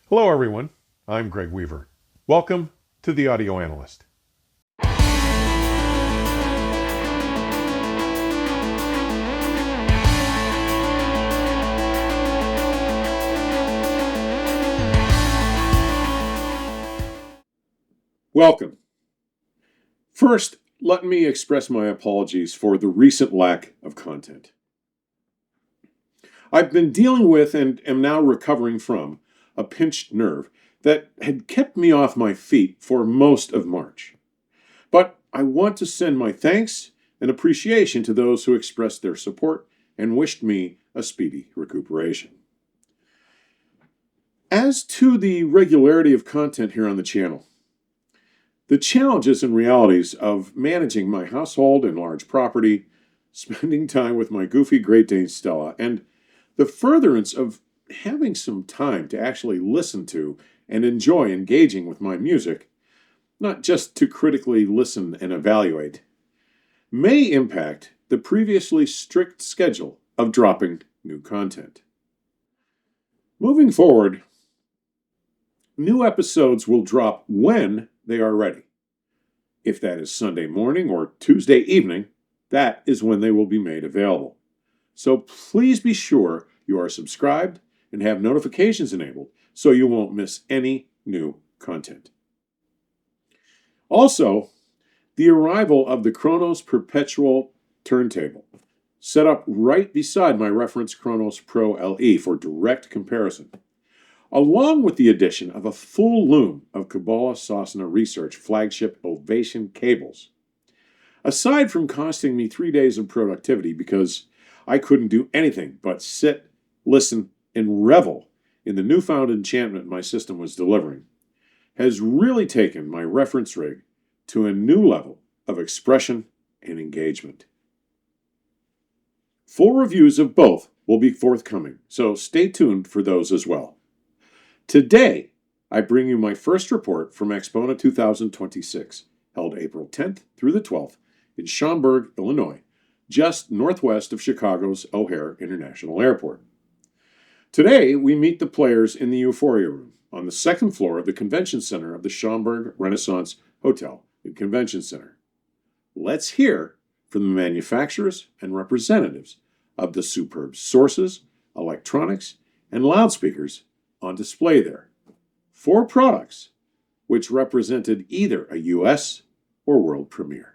Hello everyone, I'm Greg Weaver. Welcome to The Audio Analyst. Welcome. First, let me express my apologies for the recent lack of content. I've been dealing with and am now recovering from a pinched nerve that had kept me off my feet for most of March. But I want to send my thanks and appreciation to those who expressed their support and wished me a speedy recuperation. As to the regularity of content here on the channel, the challenges and realities of managing my household and large property, spending time with my goofy Great Dane Stella, and the furtherance of having some time to actually listen to and enjoy engaging with my music, not just to critically listen and evaluate, may impact the previously strict schedule of dropping new content. Moving forward, new episodes will drop when they are ready. If that is Sunday morning or Tuesday evening, that is when they will be made available. So please be sure you are subscribed and have notifications enabled so you won't miss any new content. Also, the arrival of the KRONOS Perpetual Turntable, set up right beside my reference KRONOS Pro LE for direct comparison, along with the addition of a full loom of Kubala-Sosna Research flagship Ovation cables. Aside from costing me 3 days of productivity because I couldn't do anything but sit, listen, and revel in the newfound enchantment my system was delivering, has really taken my reference rig to a new level of expression and engagement. Full reviews of both will be forthcoming, so stay tuned for those as well. Today, I bring you my first report from AXPONA 2026, held April 10th through the 12th in Schaumburg, Illinois, just northwest of Chicago's O'Hare International Airport. Today, we meet the players in the Euphoria Room on the second floor of the Convention Center of the Schaumburg Renaissance Hotel and Convention Center. Let's hear from the manufacturers and representatives of the superb sources, electronics, and loudspeakers on display there. 4 products which represented either a U.S. or world premiere.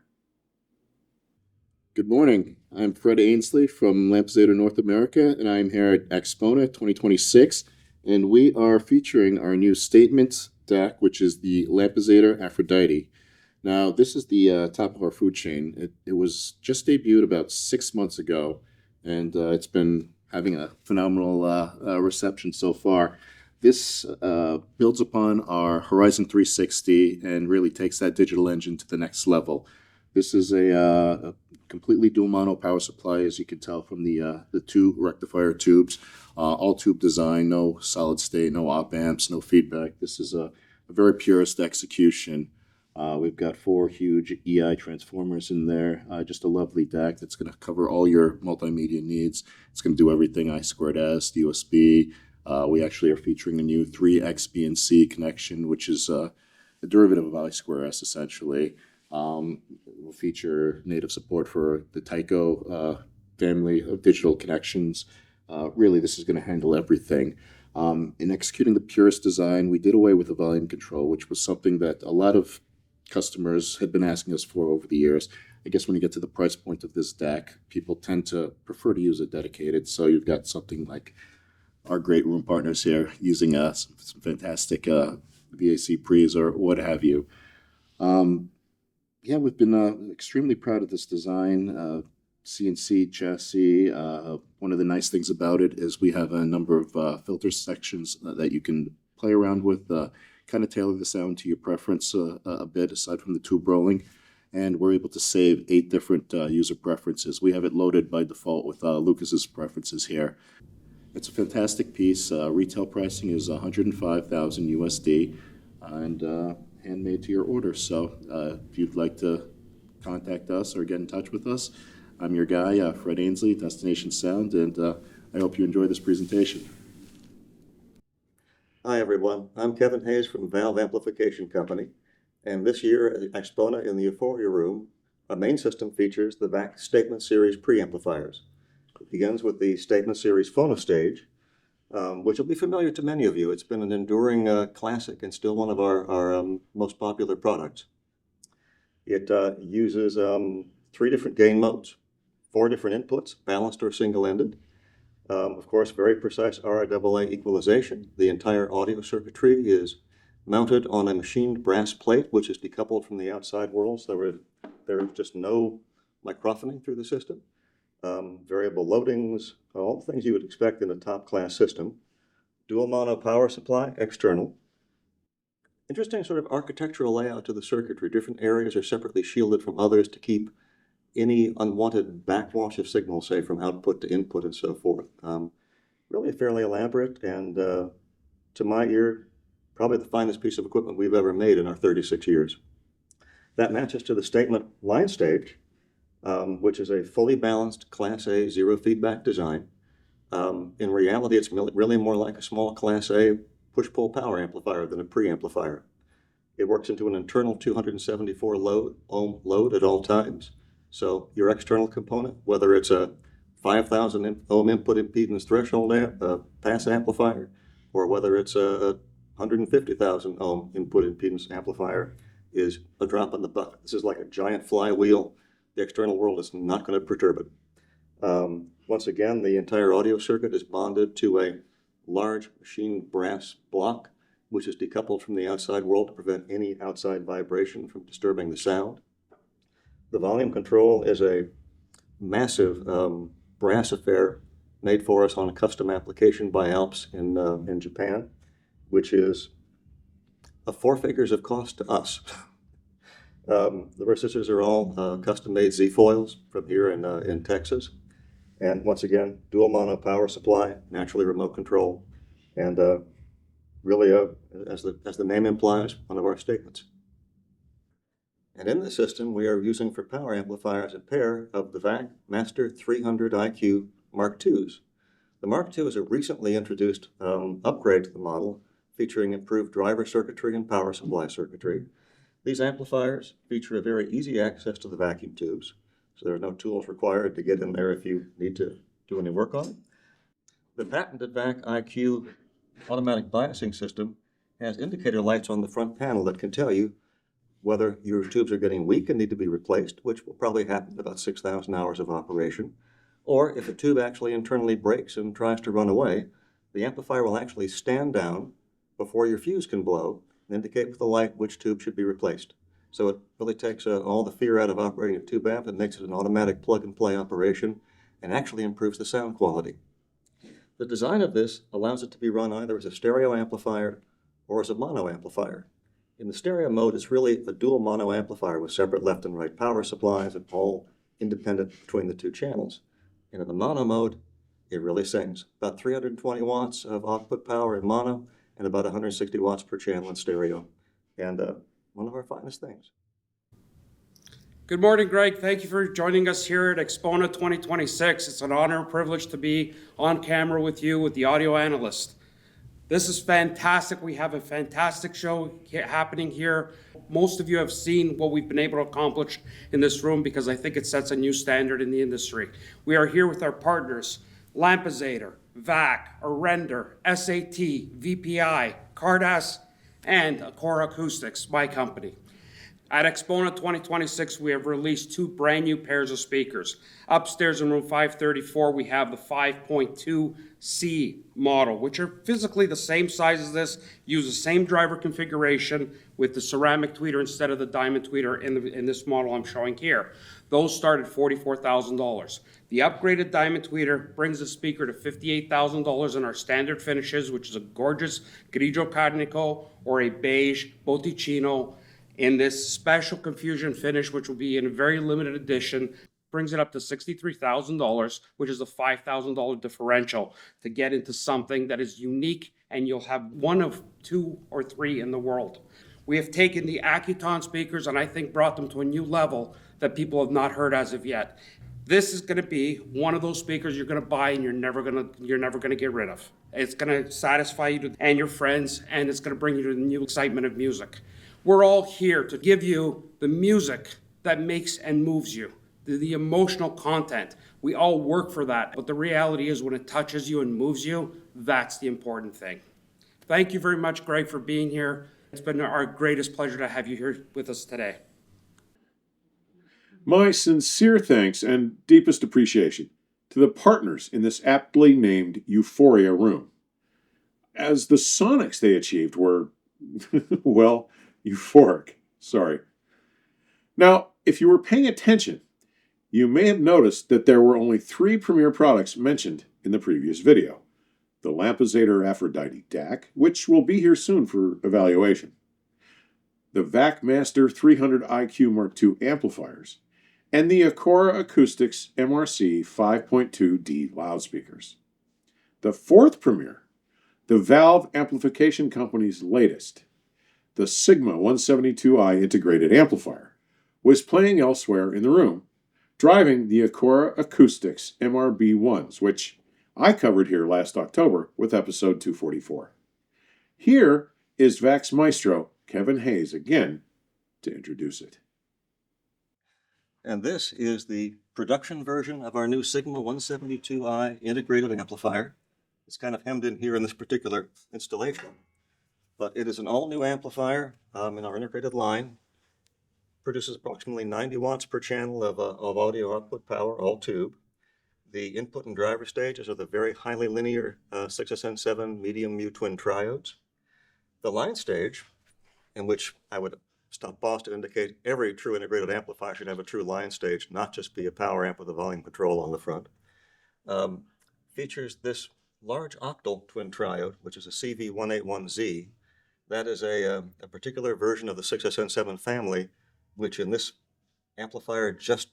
Good morning. I'm Fred Ainsley from LampizatOr North America, and I'm here at AXPONA 2026, and we are featuring our new Statement DAC, which is the LampizatOr Aphrodite. Now, this is the top of our food chain. It was just debuted about 6 months ago, and it's been having a phenomenal reception so far. This builds upon our Horizon 360 and really takes that digital engine to the next level. This is a completely dual mono power supply, as you can tell from the 2 rectifier tubes. All tube design, no solid state, no op amps, no feedback. This is a very purist execution. We've got 4 huge EI transformers in there. Just a lovely DAC that's going to cover all your multimedia needs. It's going to do everything I2S, USB. We actually are featuring a new 3X B and C connection, which is a derivative of I2S essentially. We'll feature native support for the Tyco family of digital connections. Really, this is going to handle everything. In executing the purest design, we did away with the volume control, which was something that a lot of customers had been asking us for over the years. I guess when you get to the price point of this DAC, people tend to prefer to use it dedicated. So you've got something like our great room partners here using some fantastic VAC pre's or what have you. Yeah, we've been extremely proud of this design. CNC chassis. One of the nice things about it is we have a number of filter sections that you can play around with, kind of tailor the sound to your preference a bit, aside from the tube rolling. And we're able to save 8 different user preferences. We have it loaded by default with Lucas's preferences here. It's a fantastic piece. Retail pricing is $105,000 USD, and handmade to your order. So if you'd like to contact us or get in touch with us, I'm your guy, Fred Ainsley, Destination Sound, and I hope you enjoy this presentation. Hi everyone, I'm Kevin Hayes from Valve Amplification Company, and this year at AXPONA in the Euphoria Room, our main system features the VAC Statement Series preamplifiers. It begins with the Statement Series phonostage, which will be familiar to many of you. It's been an enduring classic and still one of our most popular products. It uses 3 different gain modes, 4 different inputs, balanced or single-ended. Of course, very precise RIAA equalization. The entire audio circuitry is mounted on a machined brass plate, which is decoupled from the outside world, so there is just no microphoning through the system. Variable loadings, all the things you would expect in a top-class system. Dual mono power supply, external. Interesting sort of architectural layout to the circuitry. Different areas are separately shielded from others to keep any unwanted backwash of signal, say from output to input and so forth. Really fairly elaborate and, to my ear, probably the finest piece of equipment we've ever made in our 36 years. That matches to the Statement line stage, which is a fully balanced Class A zero feedback design. In reality, it's really more like a small Class A push-pull power amplifier than a preamplifier. It works into an internal 274 ohm load at all times. So your external component, whether it's a 5,000 ohm input impedance threshold pass amplifier, or whether it's a 150,000 ohm input impedance amplifier, is a drop in the bucket. This is like a giant flywheel. The external world is not going to perturb it. Once again, the entire audio circuit is bonded to a large machined brass block, which is decoupled from the outside world to prevent any outside vibration from disturbing the sound. The volume control is a massive brass affair made for us on a custom application by Alps in Japan, which is 4 figures of cost to us. The resistors are all custom-made Z-foils from here in Texas. And once again, dual mono power supply, naturally remote control, and really, as the name implies, one of our statements. And in the system, we are using for power amplifiers a pair of the VAC Master 300 IQ Mark IIs. The Mark II is a recently introduced upgrade to the model, featuring improved driver circuitry and power supply circuitry. These amplifiers feature a very easy access to the vacuum tubes, so there are no tools required to get in there if you need to do any work on it. The patented VAC IQ automatic biasing system has indicator lights on the front panel that can tell you whether your tubes are getting weak and need to be replaced, which will probably happen in about 6,000 hours of operation, or if a tube actually internally breaks and tries to run away, the amplifier will actually stand down before your fuse can blow and indicate with the light which tube should be replaced. So it really takes all the fear out of operating a tube amp and makes it an automatic plug-and-play operation and actually improves the sound quality. The design of this allows it to be run either as a stereo amplifier or as a mono amplifier. In the stereo mode, it's really a dual mono amplifier with separate left and right power supplies and all independent between the 2 channels. And in the mono mode, it really sings. About 320 watts of output power in mono and about 160 watts per channel in stereo. And one of our finest things. Good morning, Greg. Thank you for joining us here at AXPONA 2026. It's an honor and privilege to be on camera with you, with the audio analyst. This is fantastic. We have a fantastic show happening here. Most of you have seen what we've been able to accomplish in this room because I think it sets a new standard in the industry. We are here with our partners, LampizatOr, VAC, Render, SAT, VPI, KRONOS, and Acora Acoustics, my company. At AXPONA 2026, we have released 2 brand new pairs of speakers. Upstairs in room 534, we have the 5.2C model, which are physically the same size as this, use the same driver configuration with the ceramic tweeter instead of the diamond tweeter in this model I'm showing here. Those start at $44,000. The upgraded diamond tweeter brings the speaker to $58,000 in our standard finishes, which is a gorgeous grigio carnico or a beige botticino, in this special confusion finish, which will be in a very limited edition, brings it up to $63,000, which is a $5,000 differential to get into something that is unique, and you'll have one of 2 or 3 in the world. We have taken the Accuton speakers and I think brought them to a new level that people have not heard as of yet. This is going to be one of those speakers you're going to buy and you're never going to get rid of. It's going to satisfy you and your friends, and it's going to bring you to the new excitement of music. We're all here to give you the music that makes and moves you, the emotional content. We all work for that, but the reality is when it touches you and moves you, that's the important thing. Thank you very much, Greg, for being here. It's been our greatest pleasure to have you here with us today. My sincere thanks and deepest appreciation to the partners in this aptly named Euphoria Room, as the sonics they achieved were, well, euphoric. Sorry. Now, if you were paying attention, you may have noticed that there were only 3 premier products mentioned in the previous video. The LampizatOr Aphrodite DAC, which will be here soon for evaluation, the VAC Master 300 IQ Mark II amplifiers, and the Acora Acoustics MRC 5.2D loudspeakers. The 4th premier, the Valve Amplification Company's latest, the Sigma 172i integrated amplifier, was playing elsewhere in the room, driving the Acora Acoustics MRB1s, which I covered here last October with episode 244. Here is VAC's maestro, Kevin Hayes, again to introduce it. And this is the production version of our new Sigma 172i integrated amplifier. It's kind of hemmed in here in this particular installation, but it is an all-new amplifier in our integrated line. Produces approximately 90 watts per channel of audio output power, all tube. The input and driver stages are the very highly linear 6SN7 medium mu twin triodes. The line stage, in which I would stop pause to indicate every true integrated amplifier should have a true line stage, not just be a power amp with a volume control on the front, features this large octal twin triode, which is a CV181Z. That is a particular version of the 6SN7 family, which in this amplifier just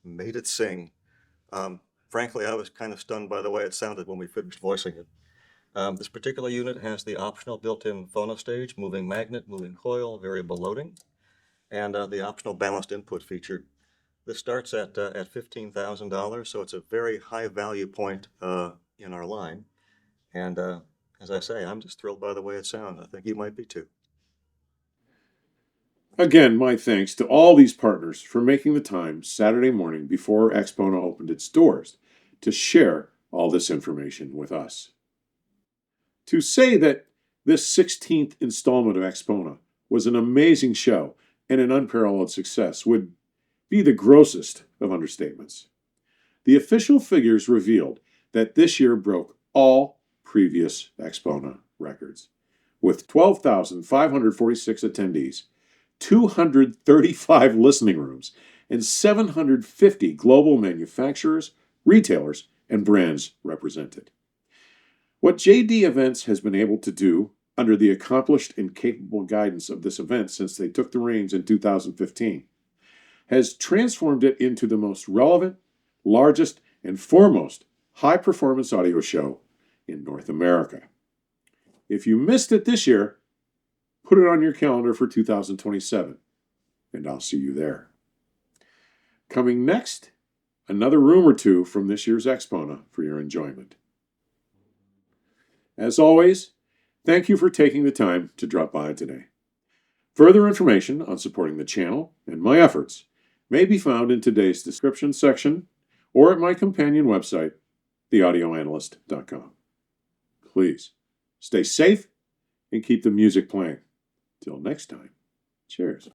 made it sing. Frankly, I was kind of stunned by the way it sounded when we finished voicing it. This particular unit has the optional built-in phonostage, moving magnet, moving coil, variable loading, and the optional balanced input feature. This starts at $15,000, so it's a very high value point in our line. And as I say, I'm just thrilled by the way it sounds. I think you might be too. Again, my thanks to all these partners for making the time Saturday morning before AXPONA opened its doors to share all this information with us. To say that this 16th installment of AXPONA was an amazing show and an unparalleled success would be the grossest of understatements. The official figures revealed that this year broke all previous AXPONA records, with 12,546 attendees, 235 listening rooms, and 750 global manufacturers, retailers, and brands represented. What JD Events has been able to do under the accomplished and capable guidance of this event since they took the reins in 2015 has transformed it into the most relevant, largest, and foremost high-performance audio show in North America. If you missed it this year, put it on your calendar for 2027, and I'll see you there. Coming next, another room or two from this year's AXPONA for your enjoyment. As always, thank you for taking the time to drop by today. Further information on supporting the channel and my efforts may be found in today's description section or at my companion website, theaudioanalyst.com. Please stay safe and keep the music playing. Till next time, cheers.